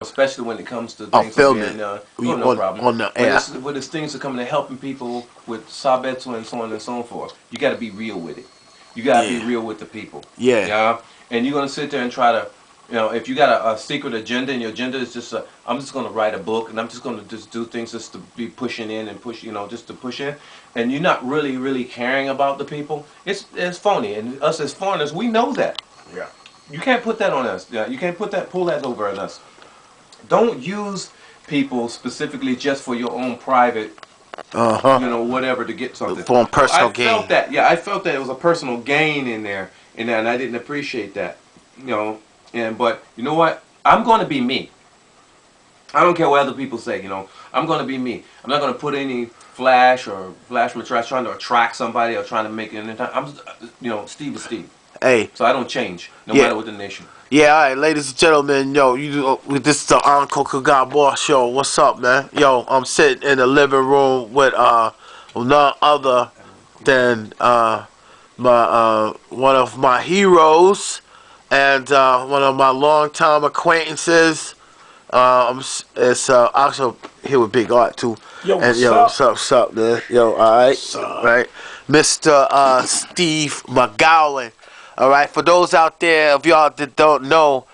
especially when it comes to Oh, things of film being it no problem. on the When air. it's things that come to helping people with sabetsu and so on and so forth, you got to be real with it. You got to be Yeah, real with the people. yeah. Yeah, and you're gonna sit there and try to, if you got a secret agenda and your agenda is just, I'm just gonna write a book and I'm just gonna just do things just to be pushing in and push, just to push in, and you're not really caring about the people. It's phony, and us as foreigners, we know that. Yeah. You can't put that on us. Yeah, you can't pull that over on us. Don't use people specifically just for your own private, Uh-huh. whatever to get something. For I personal felt gain. that. Yeah, I felt that it was a personal gain in that, and I didn't appreciate that. You know, but you know what? I'm going to be me. I don't care what other people say. I'm going to be me. I'm not going to put any flash material trying to attract somebody or trying to make it. I'm just, Steve is Steve. Hey, So I don't change, no yeah. matter what the nation. Yeah, all right, ladies and gentlemen, yo, this is the Uncle Kaga Boss Show. What's up, man? Yo, I'm sitting in the living room with none other than my one of my heroes and one of my longtime acquaintances. It's also here with Big Art too. Yo, And what's yo, up? what's up, man? Yo, all right, What's up? right, Mr. Steve McGowan. All right, for those out there of y'all that don't know,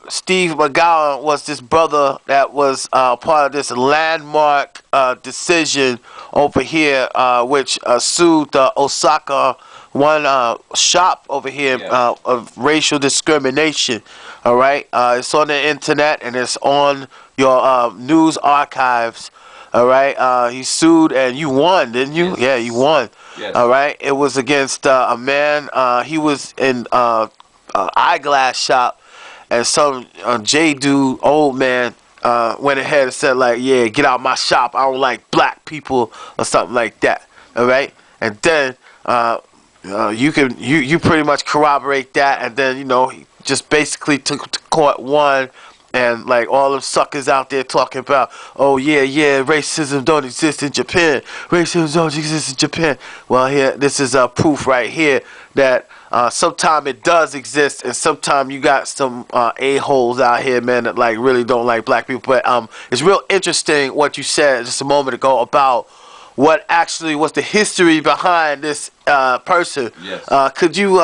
Steve McGowan was this brother that was part of this landmark decision over here, which sued the Osaka one shop over here Yeah. of racial discrimination. All right, it's on the internet and it's on your news archives. All right, he sued and you won, didn't you? Yes. Yeah, you won. All Yes. right, it was against a man. He was in eyeglass shop, and some J dude, old man, went ahead and said like, "Yeah, get out my shop. I don't like black people," or something like that. All right, and then you pretty much corroborate that, and then he just basically took to court one. And like all them suckers out there talking about, oh yeah, racism don't exist in Japan. Racism don't exist in Japan. Well, here, this is proof right here that sometimes it does exist, and sometimes you got some a-holes out here, man, that like really don't like black people. But it's real interesting what you said just a moment ago about what actually was the history behind this person. Yes. Could you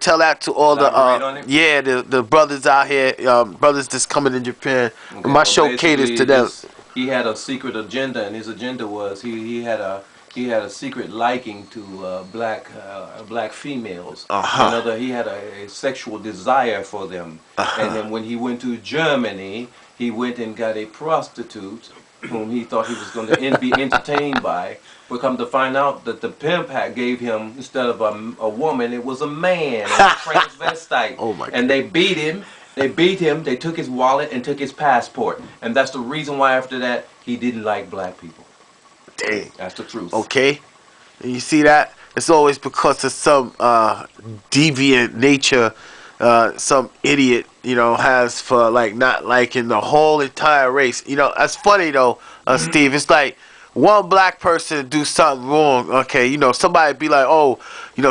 tell that to all the Elaborate on it? the brothers out here, brothers that's coming in Japan. Okay, My well, show caters basically, to them. he had a secret agenda, and his agenda was he had a secret liking to black females. Uh-huh. He had a sexual desire for them. And then when he went to Germany, he went and got a prostitute whom he thought he was going to be entertained by. But come to find out that the pimp had gave him, instead of a woman, it was a man, a transvestite. Oh my And they beat him. They took his wallet and took his passport. And that's the reason why after that he didn't like black people. Dang. That's the truth. Okay. And you see that? It's always because of some deviant nature some idiot, has for like not liking the whole entire race. That's funny though, Steve. It's like one black person do something wrong. Okay, somebody be like, oh,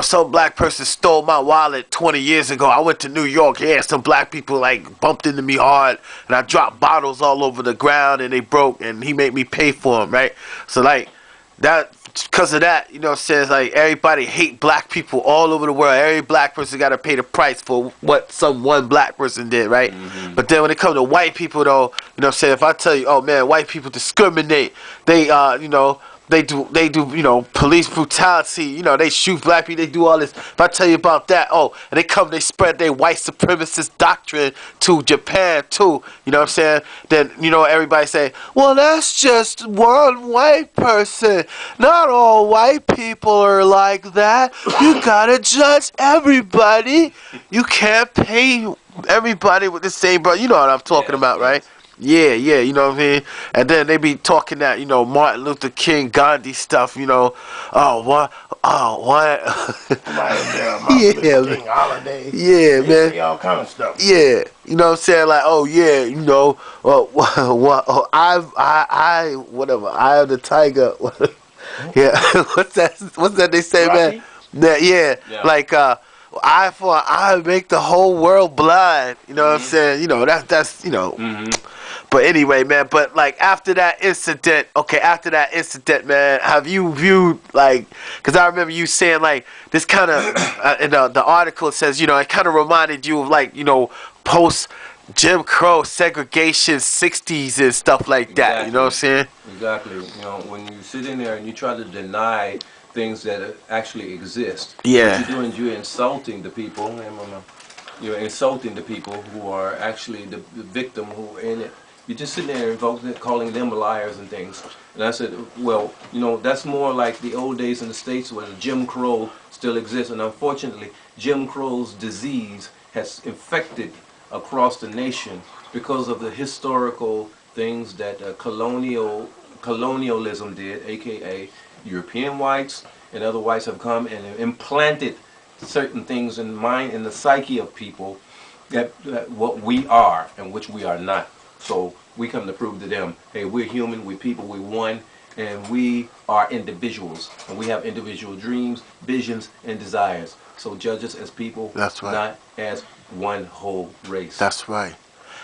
some black person stole my wallet 20 years ago. I went to New York. Yeah, some black people like bumped into me hard, and I dropped bottles all over the ground, and they broke, and he made me pay for them, right? So like that. Because of that, says like everybody hate black people all over the world. Every black person got to pay the price for what some one black person did, right? Mm-hmm. But then when it comes to white people, though, say if I tell you, oh man, white people discriminate, they, they do, police brutality, they shoot black people, they do all this. If I tell you about that, oh, and they spread their white supremacist doctrine to Japan too, you know what I'm saying? Then, everybody say, well, that's just one white person. Not all white people are like that. You gotta judge everybody. You can't pay everybody with the same, bro. You know what I'm talking Yes, about, right? yes. Yeah, you know what I mean? And then they be talking that, Martin Luther King, Gandhi stuff, oh, what, Right there, Martin yeah, Luther man. King holiday. Yeah, They man. say all kind of stuff. Yeah, you know what I'm saying? Like, oh, yeah, I, whatever, I am the tiger. Yeah, what's that they say, man? Rocky? Yeah, Yeah. like, eye for an eye make the whole world blind. You know what I'm saying? That's Mm-hmm. But anyway, man. But like after that incident, man, have you viewed like? Because I remember you saying like this kind of in the article it says it kind of reminded you of like post Jim Crow segregation '60s and stuff like that. You know what I'm Exactly. saying? Exactly. When you sit in there and you try to deny things that actually exist, what Yeah. you're doing is you're insulting the people. You're insulting the people who are actually the victim who are in it. You're just sitting there invoking, calling them liars and things. And I said, well, that's more like the old days in the States where the Jim Crow still exists. And unfortunately, Jim Crow's disease has infected across the nation because of the historical things that colonialism did, aka European whites and other whites have come and implanted certain things in the psyche of people that what we are and which we are not. So we come to prove to them, hey, we're human, we're people, we're one, and we are individuals, and we have individual dreams, visions, and desires. So judge us as people, That's right. not as one whole race. That's right.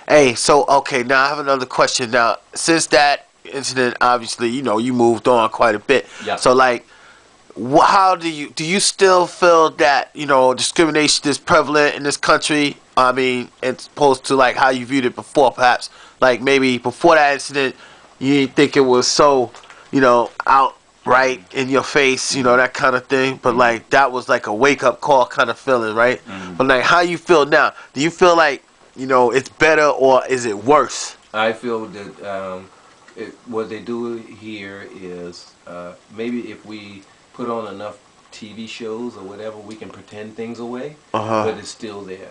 Hey, so okay, now I have another question. Now, since that incident, obviously, you moved on quite a bit. Yeah. So, like, how do you still feel that discrimination is prevalent in this country? I mean, as opposed to like how you viewed it before, perhaps. Like maybe before that incident, you didn't think it was so, outright in your face, that kind of thing. But like that was like a wake up call kind of feeling, right? But like, how you feel now? Do you feel like it's better or is it worse? I feel that what they do here is maybe if we put on enough TV shows or whatever, we can pretend things away, but it's still there.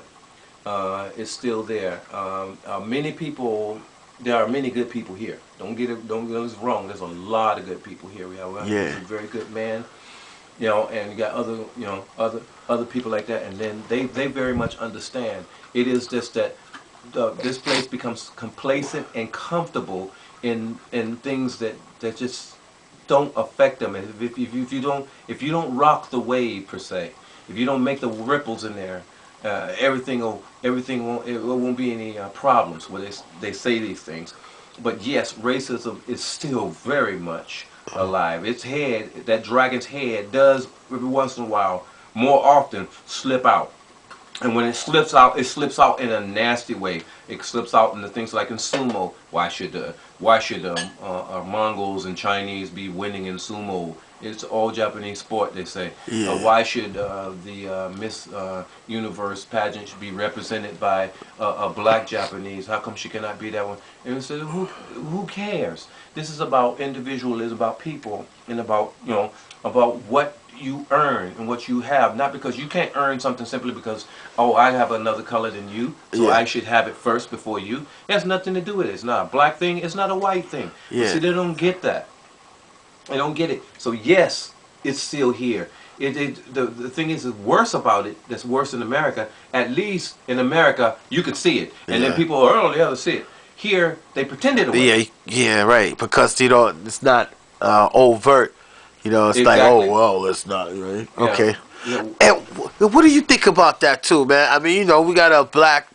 It's still there. There are many good people here. Don't get us wrong. There's a lot of good people here. We have a very good man, and you got other people like that, and then they very much understand. It is just that this place becomes complacent and comfortable in things that just don't affect them. And if you don't rock the wave per se, if you don't make the ripples in there, it won't be any problems where they say these things. But yes, racism is still very much alive. That dragon's head does every once in a while, more often, slip out. And when it slips out in a nasty way. It slips out in the things like in sumo. Why should Mongols and Chinese be winning in sumo? It's all Japanese sport, they say. Yeah. Why should the Miss Universe pageant be represented by a black Japanese? How come she cannot be that one? And we said, who cares? This is about individualism, about people, and about what you earn and what you have. Not because you can't earn something simply because, oh, I have another color than you, so I should have it first before you. It has nothing to do with it. It's not a black thing. It's not a white thing. Yeah. But see, they don't get that. They don't get it. So yes, it's still here. The thing is worse about it. That's worse in America. At least in America, you could see it, and then people are only able to see it. Here, they pretended it was. Yeah, right. Because it's not overt. It's like, Exactly. oh well, it's not right. Yeah. Okay. Yeah. And what do you think about that too, man? I mean, we got a black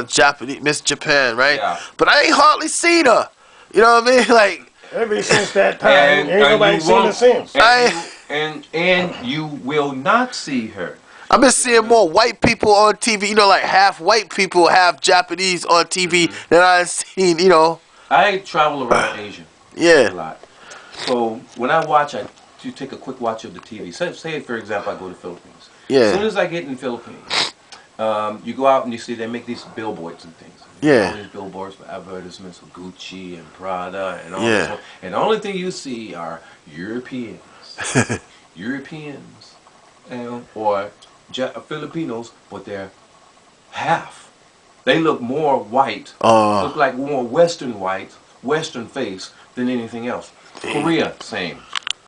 Japanese Miss Japan, right? Yeah. But I ain't hardly seen her. You know what I mean? Like, Ever since that time, ain't nobody you seen her won't- since. And you will not see her. I've been seeing more white people on TV. Like half white people, half Japanese on TV than I've seen. I travel around Asia a Yeah. lot. So when I watch, you take a quick watch of the TV. Say for example, I go to the Philippines. Yeah. As soon as I get in the Philippines, you go out and you see they make these billboards and things. Yeah. All these billboards for advertisements of Gucci and Prada and all Yeah. this stuff. And the only thing you see are Europeans. Europeans. Or Filipinos, but they're half. They look more white. Look like more Western white, Western face than anything else. Korea, same.